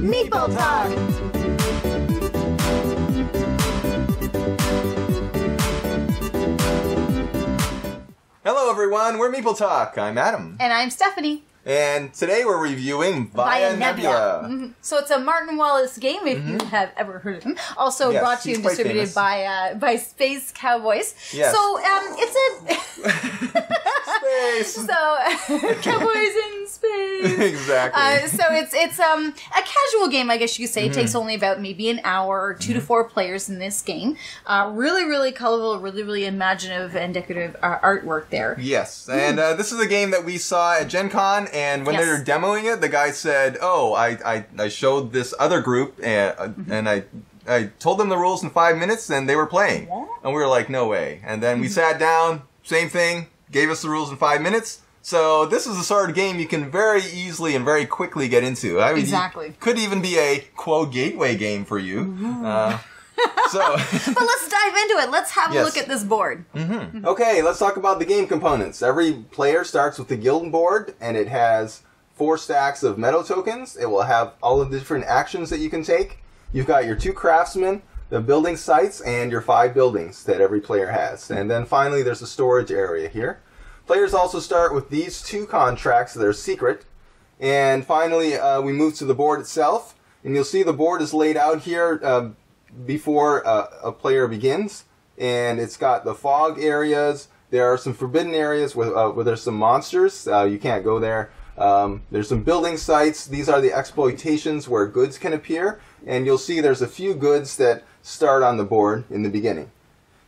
Meeple Talk! Hello everyone, we're Meeple Talk. I'm Adam. And I'm Stephanie. And today we're reviewing Via Nebula. Mm-hmm. So it's a Martin Wallace game, if you have ever heard of him. Also brought to you and distributed by Space Cowboys. Yes. So it's a... Space! So, Cowboys in space. Exactly. So it's a casual game, I guess you could say. It takes only about maybe an hour, or 2 to 4 players in this game. Really, really colorful, really, really imaginative and decorative artwork there. Yes, and this is a game that we saw at Gen Con, and when they were demoing it, the guy said, oh, I showed this other group, and I told them the rules in 5 minutes, and they were playing. Yeah. And we were like, no way. And then we sat down, same thing, gave us the rules in 5 minutes. So this is the sort of game you can very easily and very quickly get into. I mean, exactly. Could even be a, quote, gateway game for you. But let's dive into it. Let's have a look at this board. Okay, let's talk about the game components. Every player starts with the guild board, and it has 4 stacks of meadow tokens. It will have all of the different actions that you can take. You've got your 2 craftsmen, the building sites, and your 5 buildings that every player has. And then finally, there's a storage area here. Players also start with these 2 contracts that are secret. And finally, we move to the board itself. And you'll see the board is laid out here before a player begins. And it's got the fog areas. There are some forbidden areas where there's some monsters. You can't go there. There's some building sites. These are the exploitations where goods can appear. And you'll see there's a few goods that start on the board in the beginning.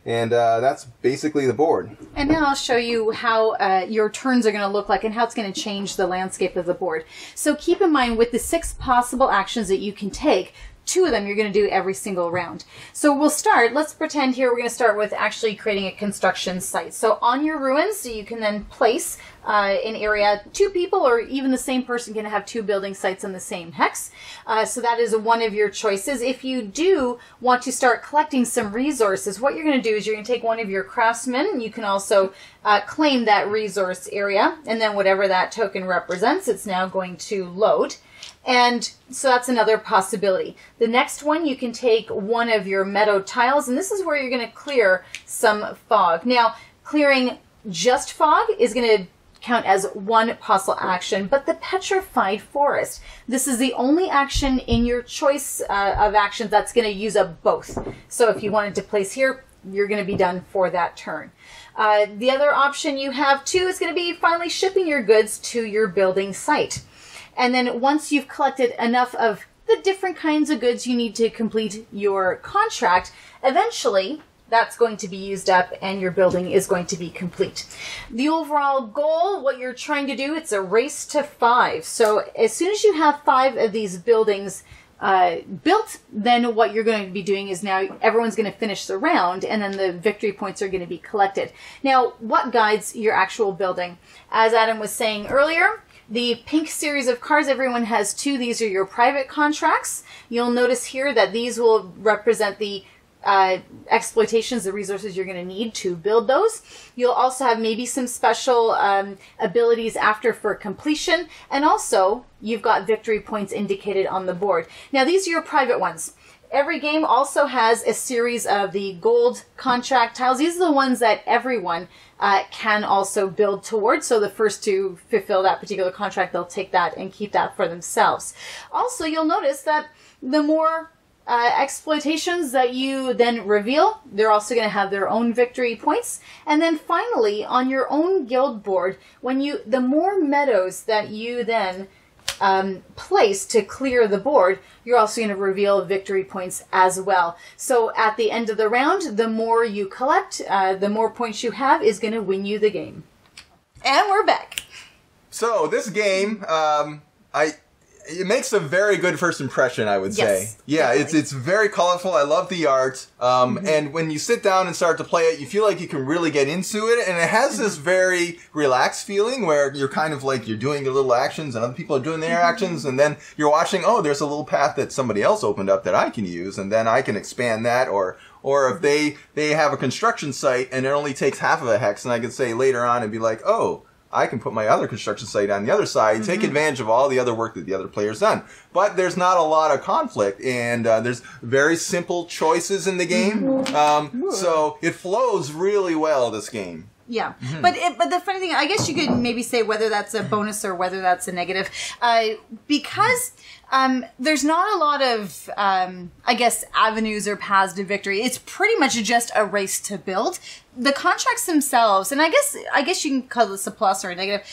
And that's basically the board. And now I'll show you how your turns are going to look like and how it's going to change the landscape of the board. So keep in mind, with the 6 possible actions that you can take, 2 of them you're going to do every single round. So we'll start, let's pretend here we're going to start with actually creating a construction site. So on your ruins, you can then place an area, 2 people or even the same person can have 2 building sites on the same hex. So that is one of your choices. If you do want to start collecting some resources, what you're going to do is you're going to take one of your craftsmen. You can also claim that resource area, and then whatever that token represents, it's now going to load. And so that's another possibility. The next one, you can take one of your meadow tiles, and this is where you're going to clear some fog. Now, clearing just fog is going to count as one possible action, but the petrified forest, this is the only action in your choice of actions that's going to use up both. So if you wanted to place here, you're going to be done for that turn. The other option you have too is going to be finally shipping your goods to your building site. And then once you've collected enough of the different kinds of goods you need to complete your contract, eventually that's going to be used up and your building is going to be complete. The overall goal, what you're trying to do, it's a race to 5. So as soon as you have 5 of these buildings built, then what you're going to be doing is now everyone's going to finish the round and then the victory points are going to be collected. Now, what guides your actual building? As Adam was saying earlier, the pink series of cards, everyone has 2. These are your private contracts. You'll notice here that these will represent the exploitations, the resources you're going to need to build those. You'll also have maybe some special abilities after for completion. And also, you've got victory points indicated on the board. Now, these are your private ones. Every game also has a series of the gold contract tiles. These are the ones that everyone can also build towards. So the first to fulfill that particular contract, they'll take that and keep that for themselves. Also, you'll notice that the more exploitations that you then reveal, they're also going to have their own victory points. And then finally, on your own guild board, the more meadows that you then place to clear the board, you're also going to reveal victory points as well. So at the end of the round, the more you collect, the more points you have is going to win you the game. And we're back. So this game, it makes a very good first impression, I would say. Yeah, definitely. It's very colorful. I love the art. And when you sit down and start to play it, you feel like you can really get into it. And it has this very relaxed feeling where you're kind of like you're doing your little actions and other people are doing their actions. And then you're watching, oh, there's a little path that somebody else opened up that I can use. And then I can expand that. Or if they have a construction site and it only takes half of a hex, and I could say later on and be like, oh, I can put my other construction site on the other side and take advantage of all the other work that the other player's done. But there's not a lot of conflict, and there's very simple choices in the game. So it flows really well, this game. Yeah, but the funny thing, I guess you could maybe say whether that's a bonus or whether that's a negative, because there's not a lot of, I guess, avenues or paths to victory. It's pretty much just a race to build. The contracts themselves, and I guess you can call this a plus or a negative,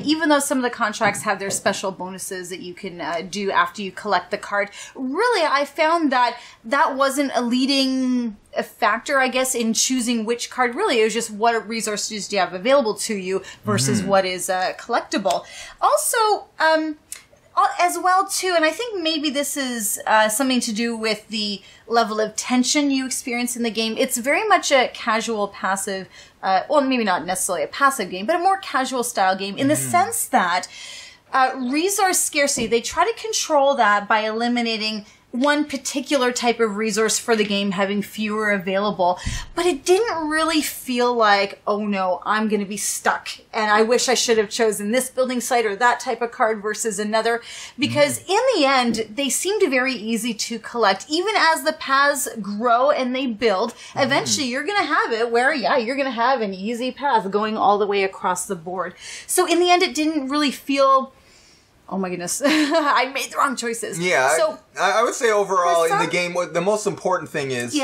even though some of the contracts have their special bonuses that you can do after you collect the card. Really, I found that wasn't a leading factor, I guess, in choosing which card. Really, it was just what resources do you have available to you versus what is collectible. Also, as well, too, and I think maybe this is something to do with the level of tension you experience in the game. It's very much a casual, passive, well, maybe not necessarily a passive game, but a more casual style game in the sense that resource scarcity, they try to control that by eliminating one particular type of resource for the game, having fewer available. But it didn't really feel like, oh no, I'm going to be stuck and I wish I should have chosen this building site or that type of card versus another. Because in the end, they seemed very easy to collect. Even as the paths grow and they build, eventually you're going to have it where, yeah, you're going to have an easy path going all the way across the board. So in the end, it didn't really feel, oh my goodness, I made the wrong choices. Yeah, so I would say overall in the game, the most important thing is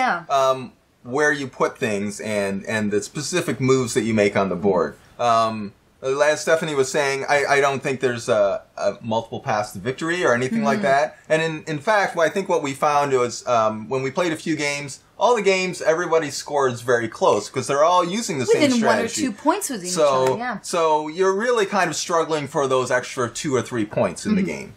where you put things and the specific moves that you make on the board. As Stephanie was saying, I don't think there's a multiple paths to victory or anything like that. And in fact, I think what we found was when we played a few games, all the games, everybody scores very close because they're all using the same strategy. Within 1 or 2 points with each other, yeah. So you're really kind of struggling for those extra 2 or 3 points in the game.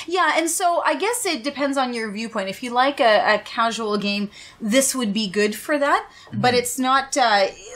Yeah, and so I guess it depends on your viewpoint. If you like a casual game, this would be good for that. But it's not,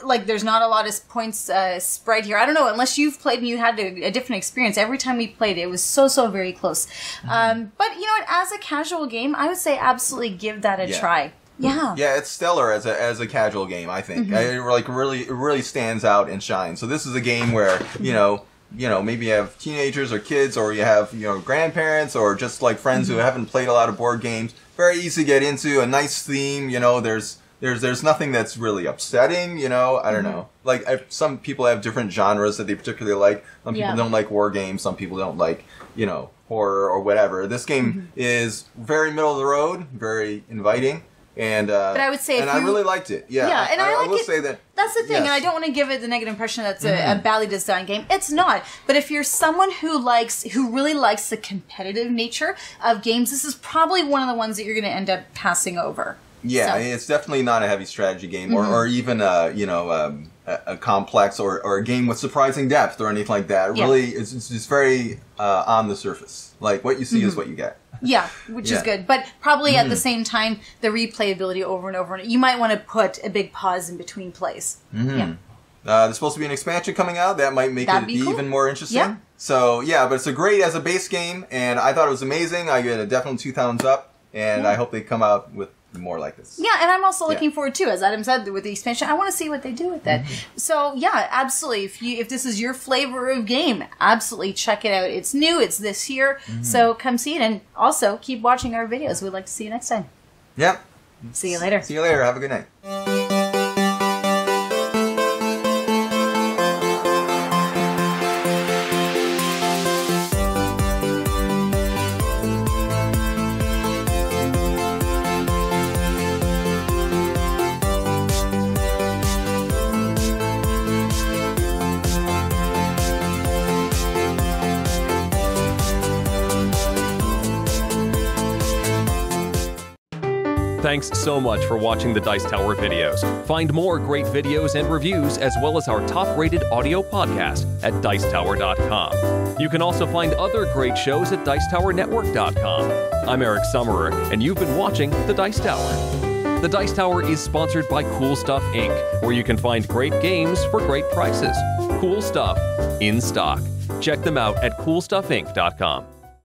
like, there's not a lot of points spread here. I don't know, unless you've played and you had a different experience. Every time we played, it was so very close. But, you know what, as a casual game, I would say absolutely give that a try. Yeah. Yeah, it's stellar as a casual game, I think. It really stands out and shines. So this is a game where, you know, maybe you have teenagers or kids, or you have, grandparents, or just like friends who haven't played a lot of board games. Very easy to get into, a nice theme, there's nothing that's really upsetting, I don't know. Like, some people have different genres that they particularly like. Some people don't like war games, some people don't like, horror or whatever. This game is very middle of the road, very inviting. And but I would say, I really liked it. Yeah, and I will say that. That's the thing, and I don't want to give it the negative impression that's a badly designed game. It's not. But if you're someone who really likes the competitive nature of games, this is probably one of the ones that you're going to end up passing over. Yeah, it's definitely not a heavy strategy game, or even a complex or a game with surprising depth or anything like that. Really, it's just very on the surface. Like, what you see is what you get. Yeah, which is good. But probably at the same time, the replayability over and over. You might want to put a big pause in between plays. Yeah. There's supposed to be an expansion coming out. That might make it cool. even more interesting. Yeah. So, yeah, but it's a great as a base game, and I thought it was amazing. I give it a definite 2 thumbs up, and I hope they come out with more like this. Yeah, and I'm also looking forward to, as Adam said, with the expansion. I want to see what they do with it. So yeah, absolutely. If this is your flavor of game, absolutely check it out. It's new. It's this year. So come see it, and also keep watching our videos. We'd like to see you next time. Yep. See you later. See you later. Have a good night. Thanks so much for watching the Dice Tower videos. Find more great videos and reviews, as well as our top-rated audio podcast at Dicetower.com. You can also find other great shows at DicetowerNetwork.com. I'm Eric Summerer, and you've been watching The Dice Tower. The Dice Tower is sponsored by Cool Stuff Inc., where you can find great games for great prices. Cool stuff in stock. Check them out at CoolStuffInc.com.